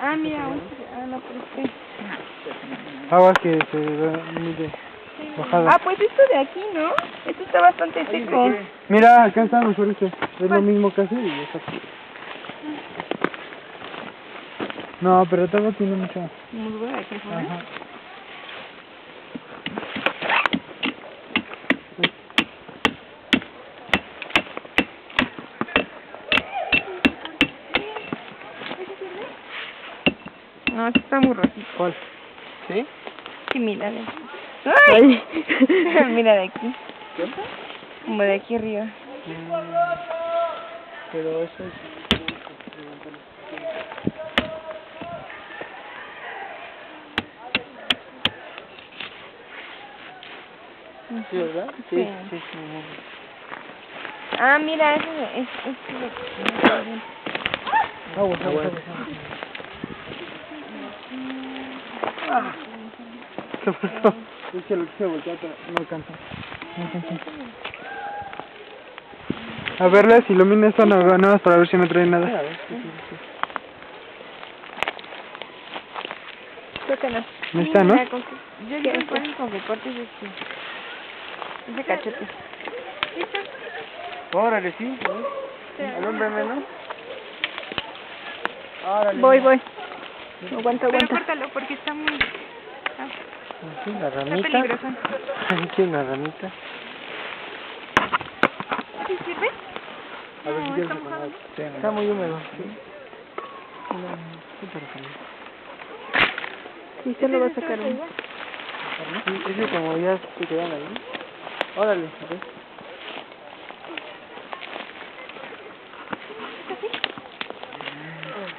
Ah, mira, no, pero es que... Agua que se mide bajada. Ah, pues esto de aquí, ¿no? Esto está bastante seco. Mira, acá está mejor esto. Es lo mismo casi y está aquí. No, pero todo tiene mucho. Musgo de aquí afuera. Ajá. No, esto está muy rosito. ¿Cuál? ¿Sí? Sí, mira de aquí. ¡Ay! Mira de aquí. ¿Qué? Como de aquí arriba. Pero eso es... Sí, ¿verdad? Sí. Sí. Ah, mira, eso es Agua. Es que lo quise voltear, pero no alcanza. A verles, ilumina esto nada más para ver si no trae nada. Creo que no. ¿No está, no? Mira, yo digo con que cortes ese cachete. ¿Listo? Órale, sí. Alúmbrame, ¿no? Órale. Voy. Aguanta. Pero córtalo porque está muy... Aquí la Está ramita. peligroso. Aquí una ramita. ¿Sí sirve? A ver si No, quieres está mojado. Está muy húmedo, sí. Sí, se lo va a sacar uno. Sí, ese como ya se quedan ahí. Órale, a ver.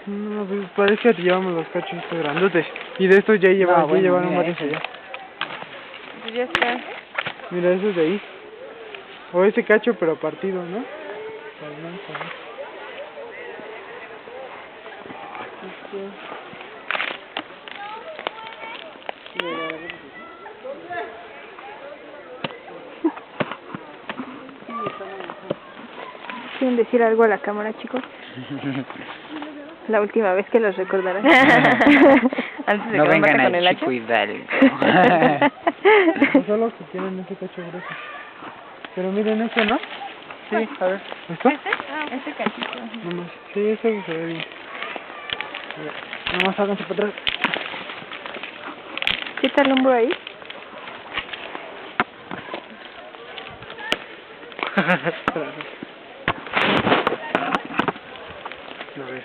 No, pues parece que llevamos los cachos estos grandotes. Y de estos ya llevaron varios allá. Pues ya está. Mira, esos de ahí. O ese cacho, pero partido, ¿no? ¿Quieren decir algo a la cámara, chicos? La última vez que los recordarán. Antes de No que me mate vengan con el al hacha. Chico Hidalgo. No solo que tienen ese cacho grueso. Pero miren esto, ¿no? Sí, a ver. ¿Esto? Este cachito. Nomás. Sí, eso se ve bien. Nomás háganse para atrás. ¿Qué está el hombro ahí? No ves.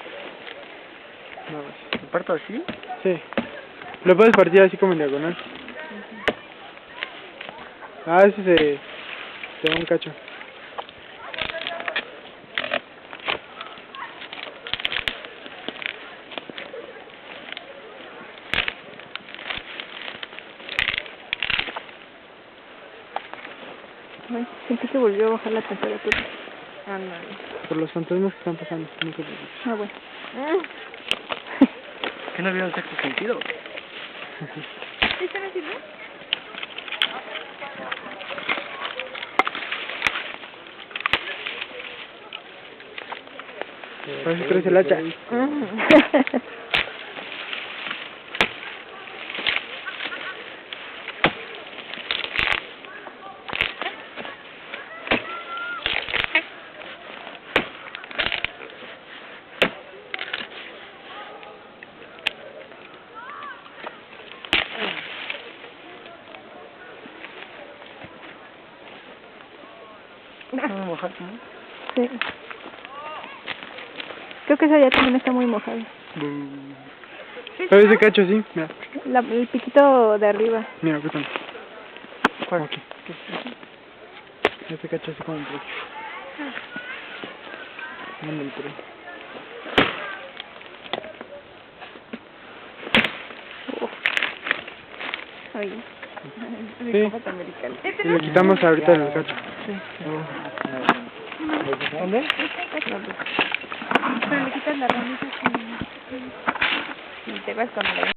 ¿Lo parto así? Sí. Lo puedes partir así como en diagonal. Ah, ese se va un cacho. Ay, sentí que volvió a bajar la temperatura. Ah, no. Por los fantasmas que están pasando. No se preocupen. Ah, bueno. ¿Qué no vieron sexto sentido? ¿Sí están así, no? Por eso traes el hacha. Sí. Creo que esa ya también está muy mojada. Pero ese cacho sí, mira. El piquito de arriba. Mira, aquí está. ¿Cuál? Aquí. Este cacho así como un poco. No me entré. Ay. Sí. Y le quitamos ahorita el cacho. Sí. ¿Dónde? Pero le quitas la ramita y te vas con la